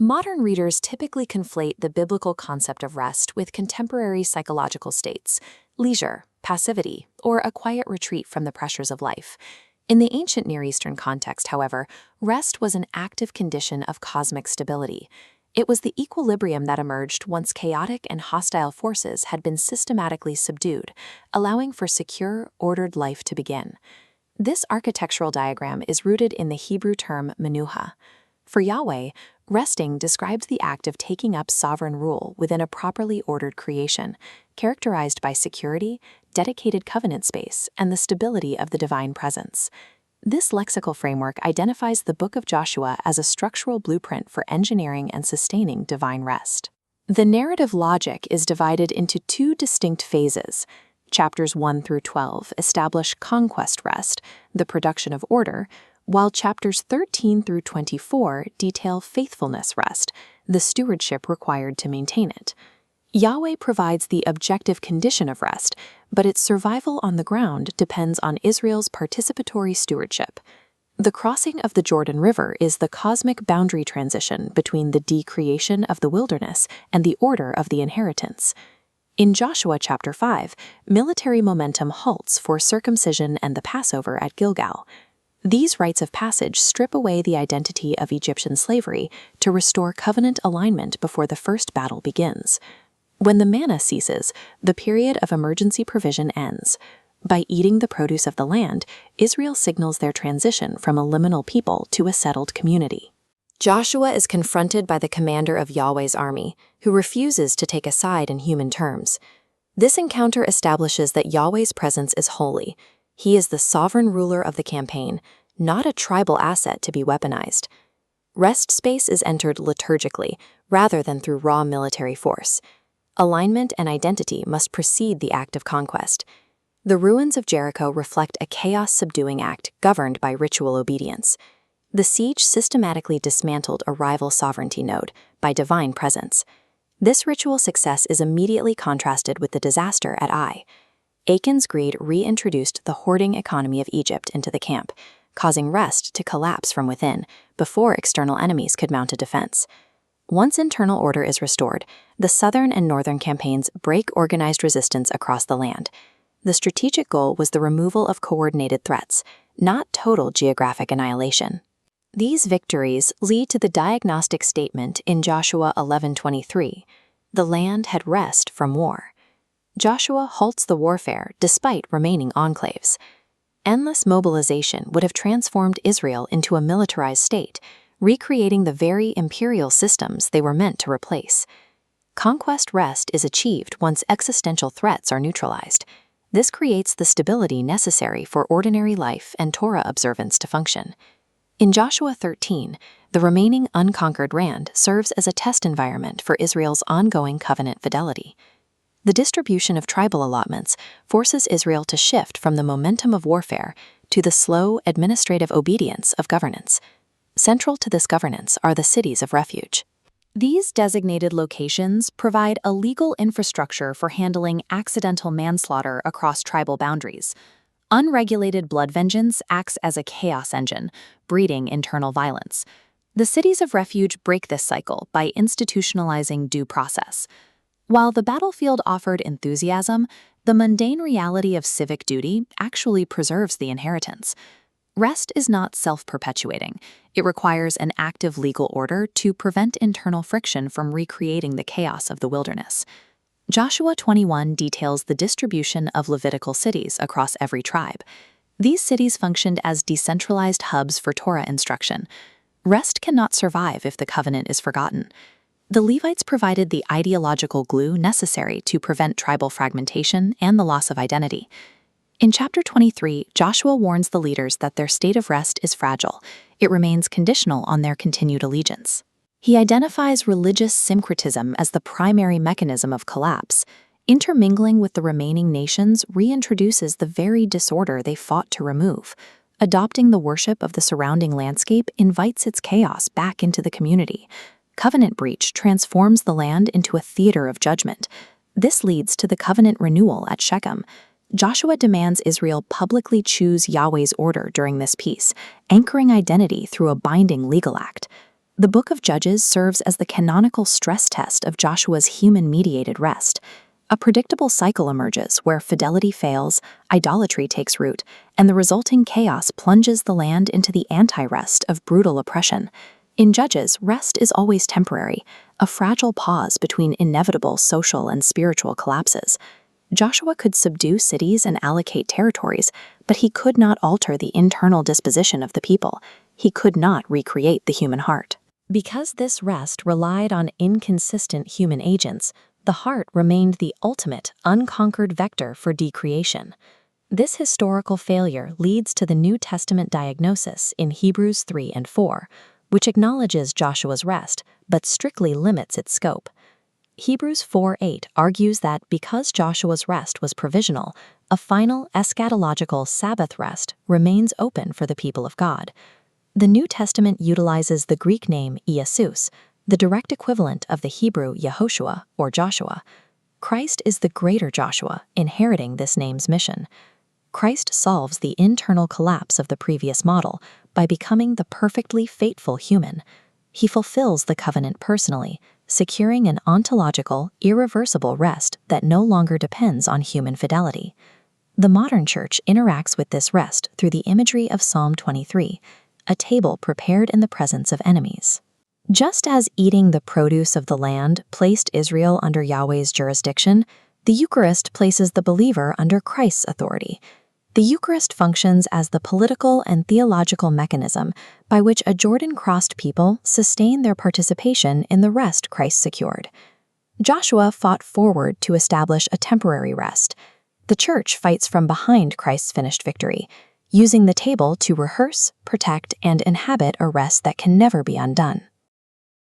Modern readers typically conflate the biblical concept of rest with contemporary psychological states, leisure, passivity, or a quiet retreat from the pressures of life. In the ancient Near Eastern context, however, rest was an active condition of cosmic stability. It was the equilibrium that emerged once chaotic and hostile forces had been systematically subdued, allowing for secure, ordered life to begin. This architectural diagram is rooted in the Hebrew term Menuhah. For Yahweh, resting describes the act of taking up sovereign rule within a properly ordered creation, characterized by security, dedicated covenant space, and the stability of the divine presence. This lexical framework identifies the Book of Joshua as a structural blueprint for engineering and sustaining divine rest. The narrative logic is divided into two distinct phases. Chapters 1 through 12 establish conquest rest, the production of order, while chapters 13 through 24 detail faithfulness rest, the stewardship required to maintain it. Yahweh provides the objective condition of rest, but its survival on the ground depends on Israel's participatory stewardship. The crossing of the Jordan River is the cosmic boundary transition between the decreation of the wilderness and the order of the inheritance. In Joshua chapter 5, military momentum halts for circumcision and the Passover at Gilgal. These rites of passage strip away the identity of Egyptian slavery to restore covenant alignment before the first battle begins. When the manna ceases, the period of emergency provision ends. By eating the produce of the land, Israel signals their transition from a liminal people to a settled community. Joshua is confronted by the commander of Yahweh's army, who refuses to take a side in human terms. This encounter establishes that Yahweh's presence is holy. He is the sovereign ruler of the campaign, not a tribal asset to be weaponized. Rest space is entered liturgically, rather than through raw military force. Alignment and identity must precede the act of conquest. The ruins of Jericho reflect a chaos-subduing act governed by ritual obedience. The siege systematically dismantled a rival sovereignty node by divine presence. This ritual success is immediately contrasted with the disaster at Ai. Achan's greed reintroduced the hoarding economy of Egypt into the camp, causing rest to collapse from within before external enemies could mount a defense. Once internal order is restored, the southern and northern campaigns break organized resistance across the land. The strategic goal was the removal of coordinated threats, not total geographic annihilation. These victories lead to the diagnostic statement in Joshua 11:23, "The land had rest from war." Joshua halts the warfare despite remaining enclaves. Endless mobilization would have transformed Israel into a militarized state, recreating the very imperial systems they were meant to replace. Conquest rest is achieved once existential threats are neutralized. This creates the stability necessary for ordinary life and Torah observance to function. In Joshua 13, the remaining unconquered land serves as a test environment for Israel's ongoing covenant fidelity. The distribution of tribal allotments forces Israel to shift from the momentum of warfare to the slow administrative obedience of governance. Central to this governance are the cities of refuge. These designated locations provide a legal infrastructure for handling accidental manslaughter across tribal boundaries. Unregulated blood vengeance acts as a chaos engine, breeding internal violence. The cities of refuge break this cycle by institutionalizing due process. While the battlefield offered enthusiasm, the mundane reality of civic duty actually preserves the inheritance. Rest is not self-perpetuating. It requires an active legal order to prevent internal friction from recreating the chaos of the wilderness. Joshua 21 details the distribution of Levitical cities across every tribe. These cities functioned as decentralized hubs for Torah instruction. Rest cannot survive if the covenant is forgotten. The Levites provided the ideological glue necessary to prevent tribal fragmentation and the loss of identity. In chapter 23, Joshua warns the leaders that their state of rest is fragile. It remains conditional on their continued allegiance. He identifies religious syncretism as the primary mechanism of collapse. Intermingling with the remaining nations reintroduces the very disorder they fought to remove. Adopting the worship of the surrounding landscape invites its chaos back into the community. Covenant breach transforms the land into a theater of judgment. This leads to the covenant renewal at Shechem. Joshua demands Israel publicly choose Yahweh's order during this peace, anchoring identity through a binding legal act. The Book of Judges serves as the canonical stress test of Joshua's human-mediated rest. A predictable cycle emerges where fidelity fails, idolatry takes root, and the resulting chaos plunges the land into the anti-rest of brutal oppression. In Judges, rest is always temporary, a fragile pause between inevitable social and spiritual collapses. Joshua could subdue cities and allocate territories, but he could not alter the internal disposition of the people. He could not recreate the human heart. Because this rest relied on inconsistent human agents, the heart remained the ultimate, unconquered vector for decreation. This historical failure leads to the New Testament diagnosis in Hebrews 3 and 4, which acknowledges Joshua's rest, but strictly limits its scope. Hebrews 4:8 argues that because Joshua's rest was provisional, a final eschatological Sabbath rest remains open for the people of God. The New Testament utilizes the Greek name Iesus, the direct equivalent of the Hebrew Yehoshua or Joshua. Christ is the greater Joshua, inheriting this name's mission. Christ solves the internal collapse of the previous model by becoming the perfectly faithful human. He fulfills the covenant personally, securing an ontological, irreversible rest that no longer depends on human fidelity. The modern church interacts with this rest through the imagery of Psalm 23, a table prepared in the presence of enemies. Just as eating the produce of the land placed Israel under Yahweh's jurisdiction, the Eucharist places the believer under Christ's authority. The Eucharist functions as the political and theological mechanism by which a Jordan-crossed people sustain their participation in the rest Christ secured. Joshua fought forward to establish a temporary rest. The church fights from behind Christ's finished victory, using the table to rehearse, protect, and inhabit a rest that can never be undone.